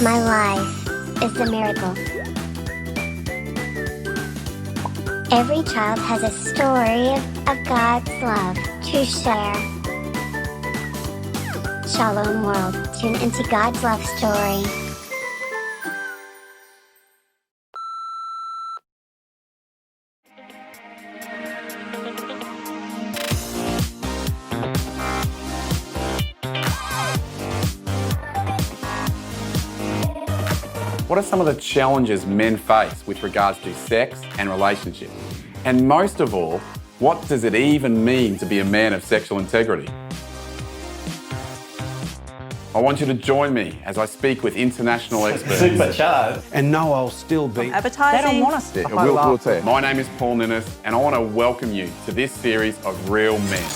My life is a miracle. Every child has a story of God's love to share. Shalom world, tune into God's love story. What are some of the challenges men face with regards to sex and relationships? And most of all, what does it even mean to be a man of sexual integrity? I want you to join me as I speak with international experts. Supercharged. And no, I'll still be. Advertising. They don't want us to. We'll tell you. My name is Paul Ninnis, and I want to welcome you to this series of Real Men.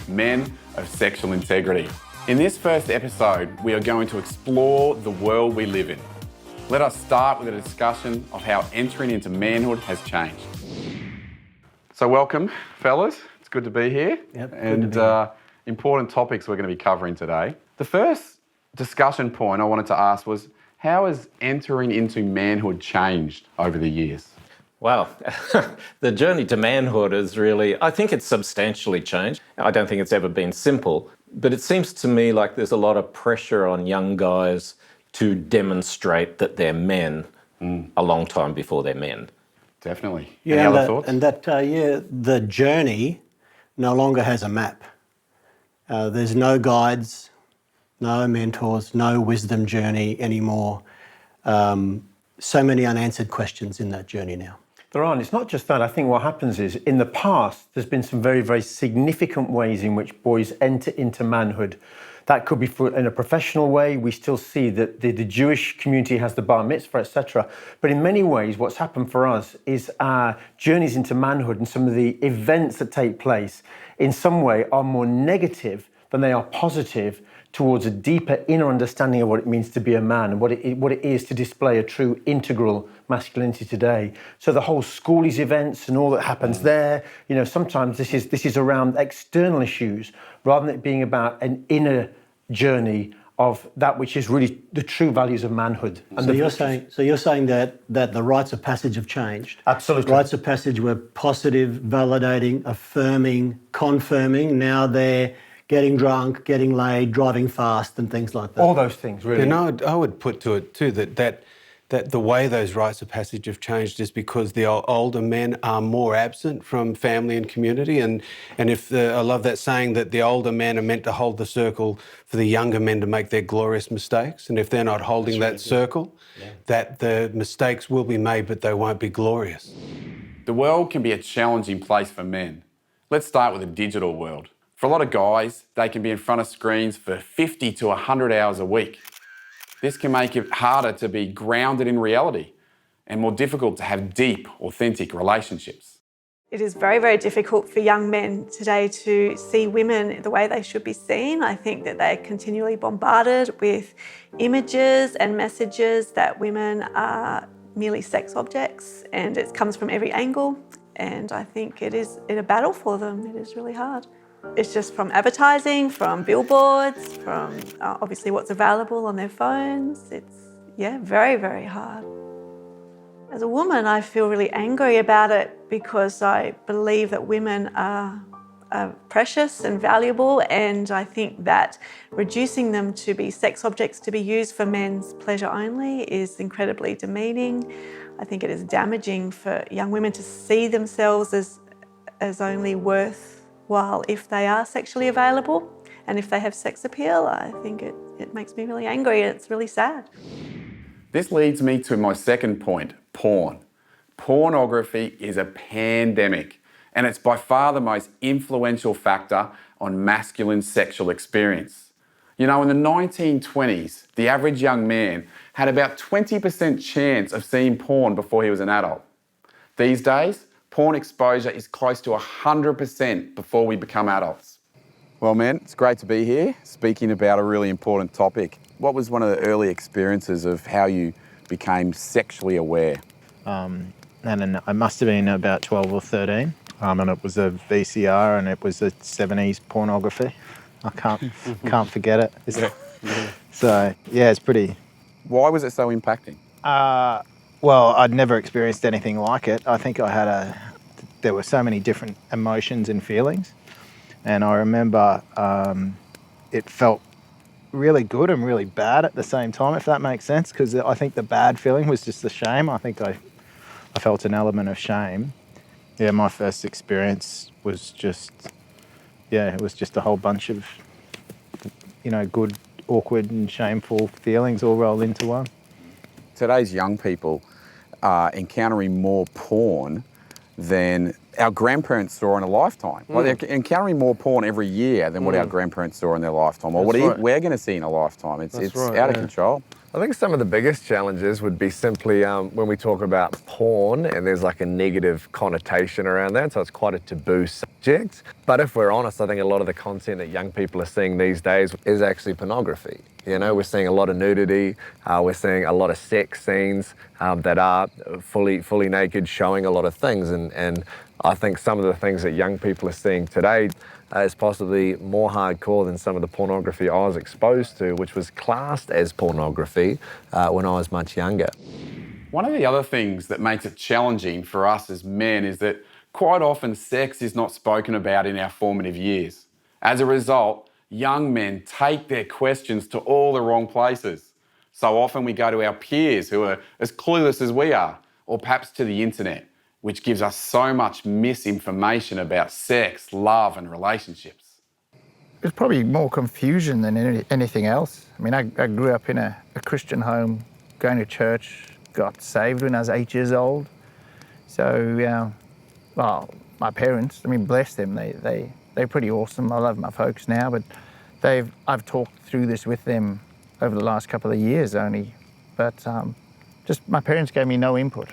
Men of sexual integrity. In this first episode, we are going to explore the world we live in. Let us start with a discussion of how entering into manhood has changed. So welcome, fellas. It's good to be here. Yep, and important topics we're going to be covering today. The first discussion point I wanted to ask was, how has entering into manhood changed over the years? Wow. The journey to manhood is really, I think it's substantially changed. I don't think it's ever been simple, but it seems to me like there's a lot of pressure on young guys to demonstrate that they're men a long time before they're men. Definitely. Yeah, Any other thoughts? The journey no longer has a map. There's no guides, no mentors, no wisdom journey anymore. So many unanswered questions in that journey now. There aren't. It's not just that. I think what happens is, in the past, there's been some very, very significant ways in which boys enter into manhood. That could be in a professional way. We still see that the Jewish community has the bar mitzvah, etc. But in many ways, what's happened for us is our journeys into manhood and some of the events that take place in some way are more negative than they are positive towards a deeper inner understanding of what it means to be a man and what it is to display a true integral masculinity today. So the whole schoolies events and all that happens there, sometimes this is around external issues rather than it being about an inner journey of that which is really the true values of manhood. And So you're saying that the rites of passage have changed. Absolutely. Rites of passage were positive, validating, affirming, confirming. Now they're getting drunk, getting laid, driving fast, and things like that. All those things, really. And I would put to it too that the way those rites of passage have changed is because the older men are more absent from family and community. And if I love that saying that the older men are meant to hold the circle for the younger men to make their glorious mistakes. And if they're not holding that circle, that the mistakes will be made, but they won't be glorious. The world can be a challenging place for men. Let's start with the digital world. For a lot of guys, they can be in front of screens for 50 to 100 hours a week. This can make it harder to be grounded in reality and more difficult to have deep, authentic relationships. It is very, very difficult for young men today to see women the way they should be seen. I think that they're continually bombarded with images and messages that women are merely sex objects, and it comes from every angle. And I think it is a battle for them. It is really hard. It's just from advertising, from billboards, from obviously what's available on their phones. It's, very, very hard. As a woman, I feel really angry about it because I believe that women are precious and valuable, and I think that reducing them to be sex objects to be used for men's pleasure only is incredibly demeaning. I think it is damaging for young women to see themselves as only worthwhile if they are sexually available and if they have sex appeal. I think it makes me really angry and it's really sad. This leads me to my second point, porn. Pornography is a pandemic, and it's by far the most influential factor on masculine sexual experience. In the 1920s, the average young man had about 20% chance of seeing porn before he was an adult. These days, porn exposure is close to 100% before we become adults. Well, man, it's great to be here speaking about a really important topic. What was one of the early experiences of how you became sexually aware? I must have been about 12 or 13. and it was a VCR, and it was a 70s pornography. I can't forget it. So yeah, it's pretty. Why was it so impacting? Well, I'd never experienced anything like it. I think there were so many different emotions and feelings, and I remember it felt really good and really bad at the same time, if that makes sense, because I think the bad feeling was just the shame. I think I felt an element of shame. Yeah, my first experience was just, it was just a whole bunch of, good, awkward and shameful feelings all rolled into one. Today's young people are encountering more porn than our grandparents saw in a lifetime. Like they're encountering more porn every year than what our grandparents saw in their lifetime, or we're going to see in a lifetime. It's out of control. I think some of the biggest challenges would be simply when we talk about porn and there's like a negative connotation around that, so it's quite a taboo subject. But if we're honest, I think a lot of the content that young people are seeing these days is actually pornography. We're seeing a lot of nudity, we're seeing a lot of sex scenes that are fully naked, showing a lot of things. And I think some of the things that young people are seeing today is possibly more hardcore than some of the pornography I was exposed to, which was classed as pornography when I was much younger. One of the other things that makes it challenging for us as men is that quite often sex is not spoken about in our formative years. As a result, young men take their questions to all the wrong places. So often we go to our peers who are as clueless as we are, or perhaps to the internet, which gives us so much misinformation about sex, love and relationships. There's probably more confusion than anything else. I mean, I grew up in a Christian home, going to church, got saved when I was 8 years old. So, my parents, bless them, they're pretty awesome. I love my folks now, but I've talked through this with them over the last couple of years only. But just my parents gave me no input.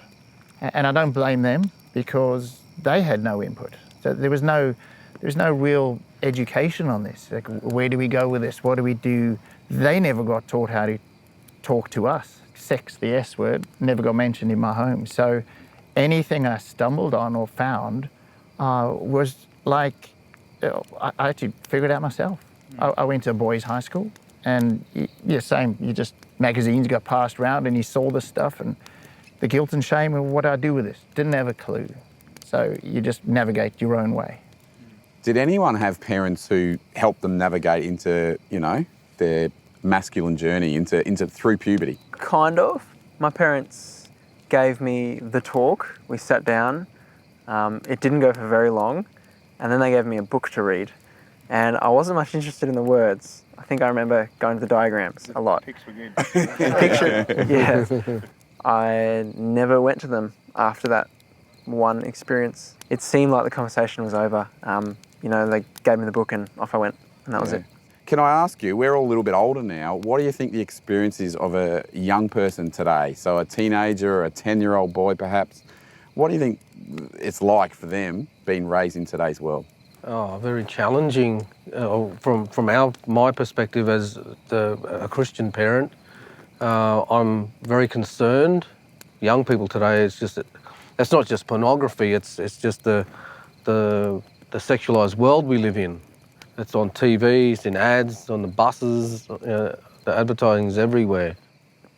And I don't blame them because they had no input. So there was no real education on this. Like, where do we go with this? What do we do? They never got taught how to talk to us. Sex, the S word, never got mentioned in my home. So anything I stumbled on or found was like, I had to figure it out myself. I went to a boys' high school and same, magazines got passed around and you saw this stuff and the guilt and shame of what do I do with this? Didn't have a clue. So you just navigate your own way. Did anyone have parents who helped them navigate into, their masculine journey into through puberty? Kind of. My parents gave me the talk. We sat down. It didn't go for very long. And then they gave me a book to read. And I wasn't much interested in the words. I think I remember going to the diagrams a lot. Yeah. I never went to them after that one experience. It seemed like the conversation was over. They gave me the book and off I went, and that was it. Can I ask you, we're all a little bit older now, what do you think the experience is of a young person today? So a teenager or a 10-year-old boy perhaps. What do you think it's like for them being raised in today's world? Oh, very challenging from my perspective as a Christian parent. I'm very concerned. Young people today, it's not just pornography. It's just the sexualized world we live in. It's on TV, it's in ads, on the buses. The advertising's everywhere.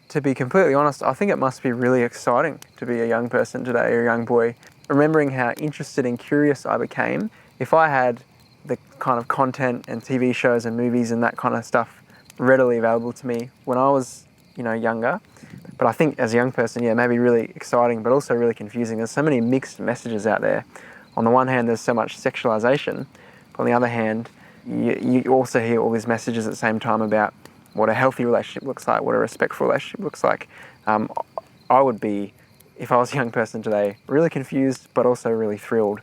To be completely honest, I think it must be really exciting to be a young person today, or a young boy. Remembering how interested and curious I became, if I had the kind of content and TV shows and movies and that kind of stuff readily available to me when I was younger. But I think as a young person, maybe really exciting, but also really confusing. There's so many mixed messages out there. On the one hand, there's so much sexualization. But on the other hand, you also hear all these messages at the same time about what a healthy relationship looks like, what a respectful relationship looks like. I would be, if I was a young person today, really confused, but also really thrilled.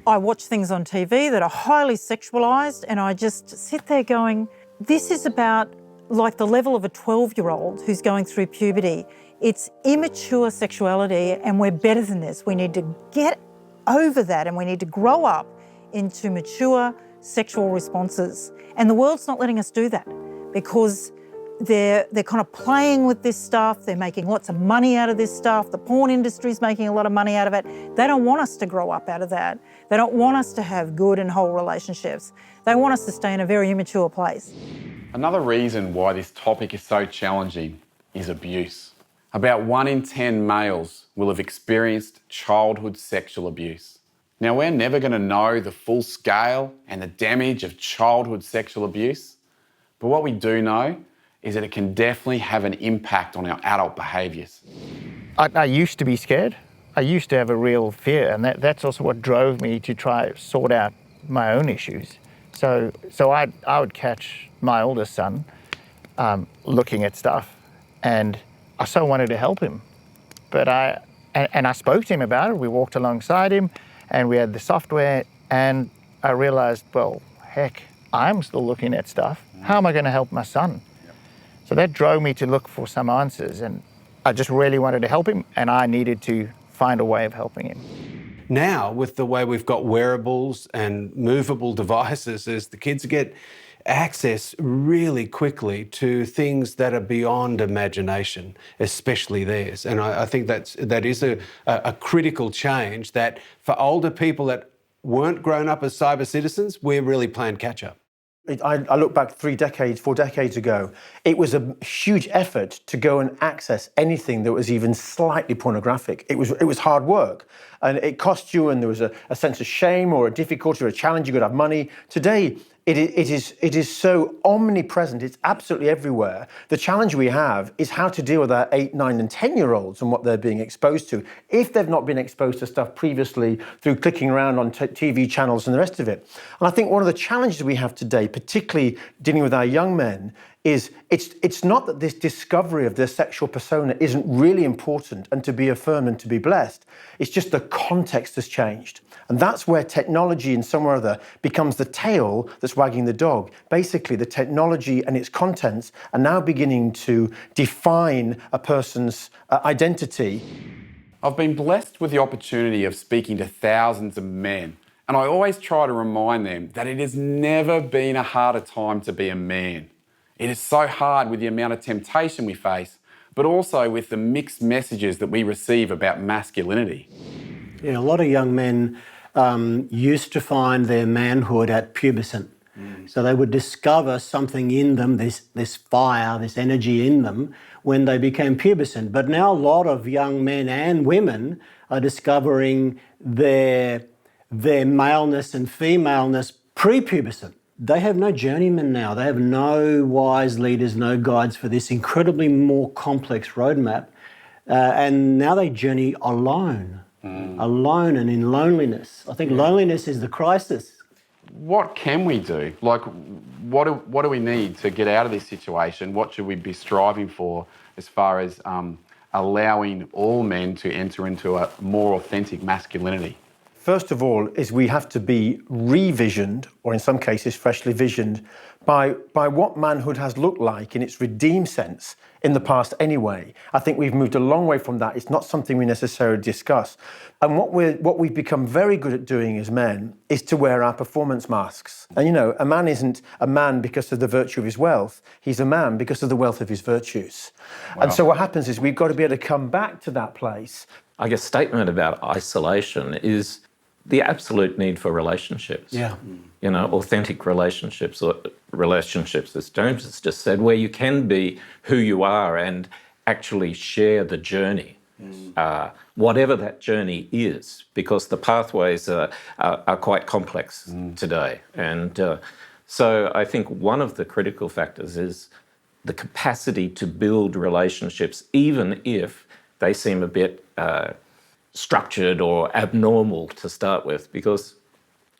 I watch things on TV that are highly sexualized, and I just sit there going, this is about like the level of a 12-year-old who's going through puberty. It's immature sexuality, and we're better than this. We need to get over that, and we need to grow up into mature sexual responses. And the world's not letting us do that because they're kind of playing with this stuff. They're making lots of money out of this stuff. The porn industry's making a lot of money out of it. They don't want us to grow up out of that. They don't want us to have good and whole relationships. They want us to stay in a very immature place. Another reason why this topic is so challenging is abuse. About 1 in 10 males will have experienced childhood sexual abuse. Now, we're never going to know the full scale and the damage of childhood sexual abuse, but what we do know is that it can definitely have an impact on our adult behaviours. I used to be scared. I used to have a real fear, and that's also what drove me to try sort out my own issues. So I would catch my oldest son looking at stuff, and I so wanted to help him. But I spoke to him about it. We walked alongside him, and we had the software, and I realised, well, heck, I'm still looking at stuff. How am I going to help my son? So that drove me to look for some answers, and I just really wanted to help him, and I needed to find a way of helping him. Now, with the way we've got wearables and movable devices, is the kids get access really quickly to things that are beyond imagination, especially theirs. And I think that is a critical change that for older people that weren't grown up as cyber citizens, we're really playing catch up. I look back 4 decades ago. It was a huge effort to go and access anything that was even slightly pornographic. It was hard work, and it cost you, and there was a sense of shame or a difficulty or a challenge. You got to have money. Today, it is so omnipresent. It's absolutely everywhere. The challenge we have is how to deal with our 8, 9, and 10-year-olds and what they're being exposed to, if they've not been exposed to stuff previously through clicking around on TV channels and the rest of it. And I think one of the challenges we have today, particularly dealing with our young men, is it's not that this discovery of their sexual persona isn't really important and to be affirmed and to be blessed. It's just the context has changed. And that's where technology in some or other becomes the tail that's wagging the dog. Basically, the technology and its contents are now beginning to define a person's identity. I've been blessed with the opportunity of speaking to thousands of men, and I always try to remind them that it has never been a harder time to be a man. It is so hard with the amount of temptation we face, but also with the mixed messages that we receive about masculinity. Yeah, a lot of young men used to find their manhood at pubescent. So they would discover something in them, this fire, this energy in them, when they became pubescent. But now a lot of young men and women are discovering their maleness and femaleness pre-pubescent. They have no journeyman now. They have no wise leaders, no guides for this incredibly more complex roadmap. And now they journey alone, alone and in loneliness. I think loneliness is the crisis. What can we do? Like, what do we need to get out of this situation? What should we be striving for as far as allowing all men to enter into a more authentic masculinity? First of all, is we have to be revisioned, or in some cases freshly visioned, by what manhood has looked like in its redeemed sense in the past anyway. I think we've moved a long way from that. It's not something we necessarily discuss. And what we've become very good at doing as men is to wear our performance masks. And you know, a man isn't a man because of the virtue of his wealth. He's a man because of the wealth of his virtues. Wow. And so what happens is we've got to be able to come back to that place. I guess statement about isolation is the absolute need for relationships. Yeah. You know, authentic relationships, or relationships, as James has just said, where you can be who you are and actually share the journey, whatever that journey is, because the pathways are quite complex today. And so I think one of the critical factors is the capacity to build relationships, even if they seem a bit structured or abnormal to start with, because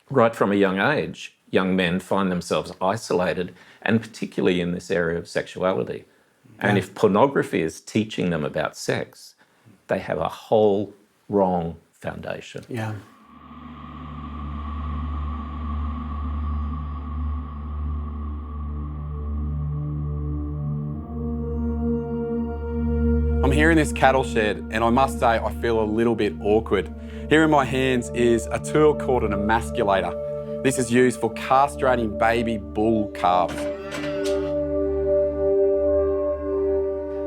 right from a young age, young men find themselves isolated, and particularly in this area of sexuality. Yeah. And if pornography is teaching them about sex, they have a whole wrong foundation. Yeah. I'm here in this cattle shed, and I must say I feel a little bit awkward. Here in my hands is a tool called an emasculator. This is used for castrating baby bull calves.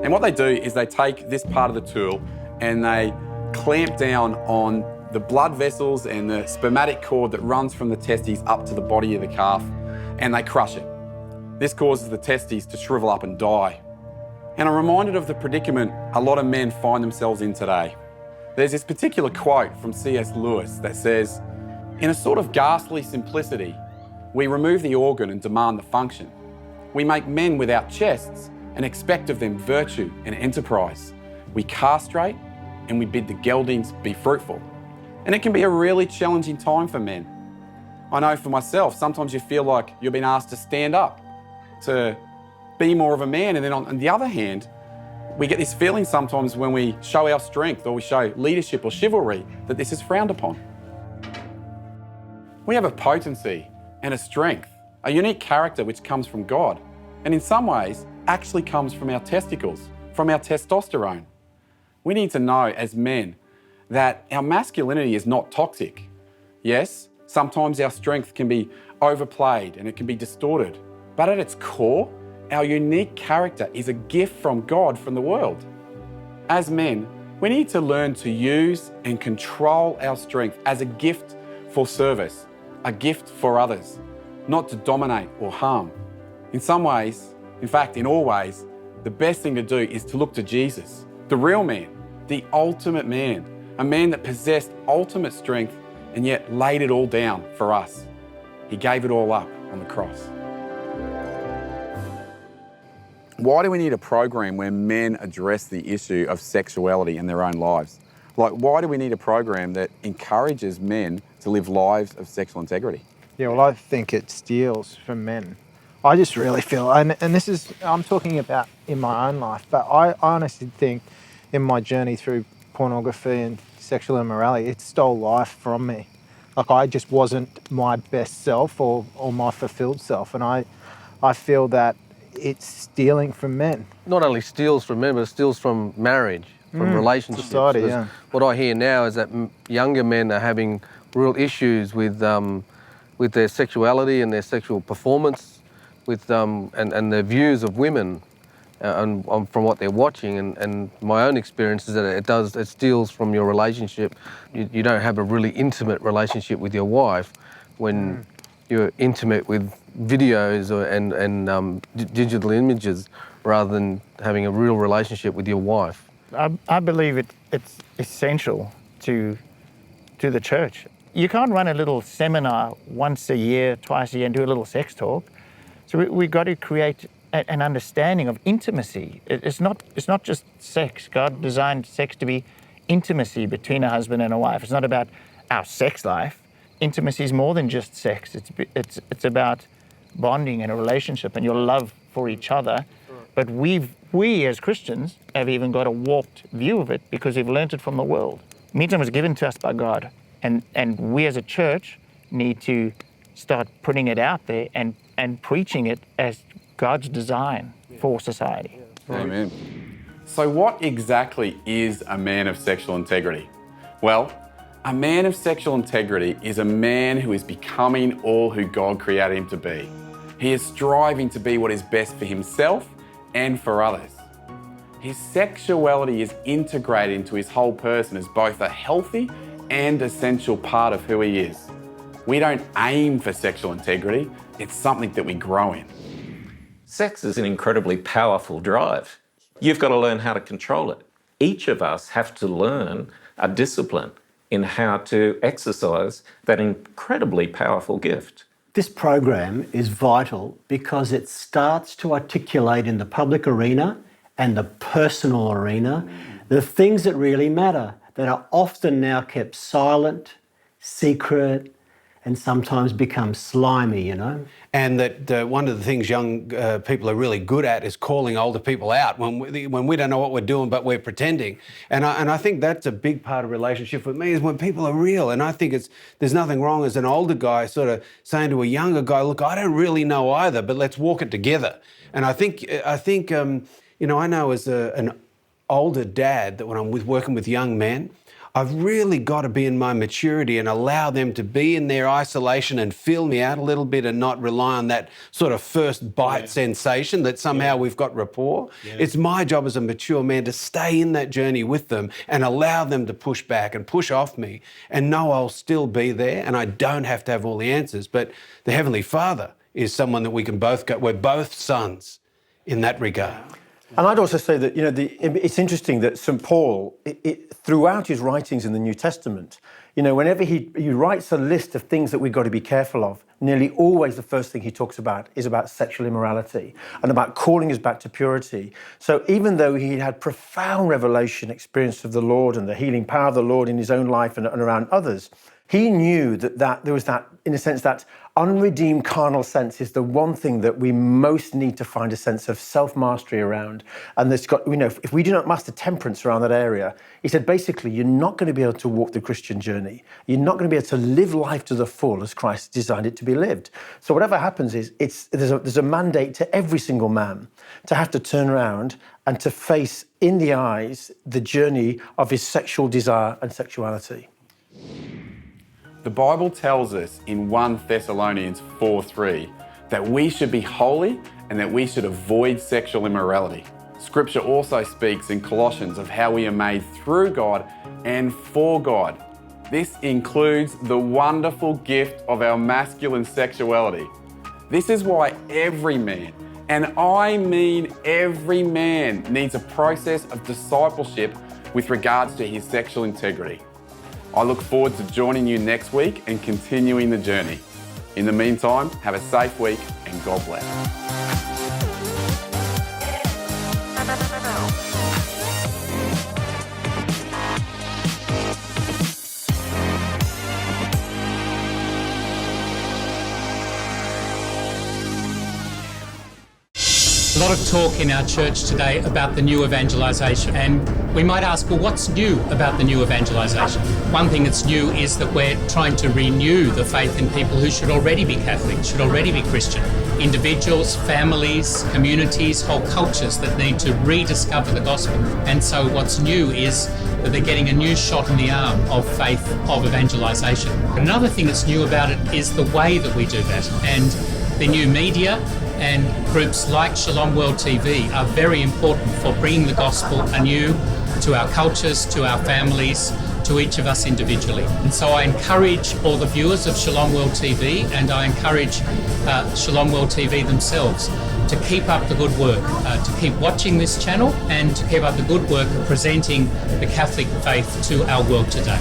And what they do is they take this part of the tool and they clamp down on the blood vessels and the spermatic cord that runs from the testes up to the body of the calf, and they crush it. This causes the testes to shrivel up and die. And I'm reminded of the predicament a lot of men find themselves in today. There's this particular quote from C.S. Lewis that says, "In a sort of ghastly simplicity, we remove the organ and demand the function. We make men without chests and expect of them virtue and enterprise. We castrate and we bid the geldings be fruitful." And it can be a really challenging time for men. I know for myself, sometimes you feel like you're being asked to stand up, to be more of a man. And then on the other hand, we get this feeling sometimes when we show our strength or we show leadership or chivalry that this is frowned upon. We have a potency and a strength, a unique character which comes from God, and in some ways actually comes from our testicles, from our testosterone. We need to know as men that our masculinity is not toxic. Yes, sometimes our strength can be overplayed and it can be distorted, but at its core, our unique character is a gift from God, from the world. As men, we need to learn to use and control our strength as a gift for service, a gift for others, not to dominate or harm. In some ways, in fact, in all ways, the best thing to do is to look to Jesus, the real man, the ultimate man, a man that possessed ultimate strength and yet laid it all down for us. He gave it all up on the cross. Why do we need a program where men address the issue of sexuality in their own lives? Like, why do we need a program that encourages men to live lives of sexual integrity? Yeah, well, I think it steals from men. I just really feel, and this is, I'm talking about in my own life, but I honestly think in my journey through pornography and sexual immorality, it stole life from me. Like, I just wasn't my best self or my fulfilled self. And I feel that it's stealing from men. Not only steals from men, but it steals from marriage, from relationships. Society, yeah. What I hear now is that younger men are having real issues with their sexuality and their sexual performance, with and their views of women, and from what they're watching. And my own experience is that it steals from your relationship. You don't have a really intimate relationship with your wife when you're intimate with videos and digital images rather than having a real relationship with your wife. I believe it's essential to the church. You can't run a little seminar once a year, twice a year, and do a little sex talk. So we've got to create an understanding of intimacy. It's not just sex. God designed sex to be intimacy between a husband and a wife. It's not about our sex life. Intimacy is more than just sex. It's about bonding and a relationship and your love for each other. But we as Christians have even got a warped view of it because we've learnt it from the world. Me-time was given to us by God, and we as a church need to start putting it out there and preaching it as God's design for society. Amen. So what exactly is a man of sexual integrity? Well, a man of sexual integrity is a man who is becoming all who God created him to be. He is striving to be what is best for himself and for others. His sexuality is integrated into his whole person as both a healthy and essential part of who he is. We don't aim for sexual integrity, it's something that we grow in. Sex is an incredibly powerful drive. You've got to learn how to control it. Each of us have to learn a discipline in how to exercise that incredibly powerful gift. This program is vital because it starts to articulate in the public arena and the personal arena the things that really matter, that are often now kept silent, secret, and sometimes become slimy, you know. And that one of the things young people are really good at is calling older people out when we don't know what we're doing, but we're pretending. And I think that's a big part of relationship with me, is when people are real. And I think there's nothing wrong as an older guy sort of saying to a younger guy, look, I don't really know either, but let's walk it together. And I think you know, I know as an older dad that when I'm working with young men, I've really got to be in my maturity and allow them to be in their isolation and feel me out a little bit and not rely on that sort of first bite sensation that somehow we've got rapport. It's my job as a mature man to stay in that journey with them and allow them to push back and push off me and know I'll still be there and I don't have to have all the answers. But the Heavenly Father is someone that we can both go, we're both sons in that regard. And I'd also say that, it's interesting that St. Paul, throughout his writings in the New Testament, whenever he writes a list of things that we've got to be careful of, nearly always the first thing he talks about is about sexual immorality and about calling us back to purity. So even though he had profound revelation experience of the Lord and the healing power of the Lord in his own life and around others, he knew that there was that, in a sense, that unredeemed carnal sense is the one thing that we most need to find a sense of self-mastery around. And there's got, if we do not master temperance around that area, he said, basically, you're not going to be able to walk the Christian journey. You're not going to be able to live life to the full as Christ designed it to be lived. So whatever happens is, there's a mandate to every single man to have to turn around and to face in the eyes the journey of his sexual desire and sexuality. The Bible tells us in 1 Thessalonians 4:3 that we should be holy and that we should avoid sexual immorality. Scripture also speaks in Colossians of how we are made through God and for God. This includes the wonderful gift of our masculine sexuality. This is why every man, and I mean every man, needs a process of discipleship with regards to his sexual integrity. I look forward to joining you next week and continuing the journey. In the meantime, have a safe week and God bless. A lot of talk in our church today about the new evangelisation, and we might ask, well, what's new about the new evangelisation? One thing that's new is that we're trying to renew the faith in people who should already be Catholic, should already be Christian. Individuals, families, communities, whole cultures that need to rediscover the gospel. And so what's new is that they're getting a new shot in the arm of faith, of evangelisation. Another thing that's new about it is the way that we do that. And the new media and groups like Shalom World TV are very important for bringing the gospel anew to our cultures, to our families, to each of us individually. And so I encourage all the viewers of Shalom World TV, and I encourage Shalom World TV themselves to keep up the good work, to keep watching this channel and to keep up the good work of presenting the Catholic faith to our world today.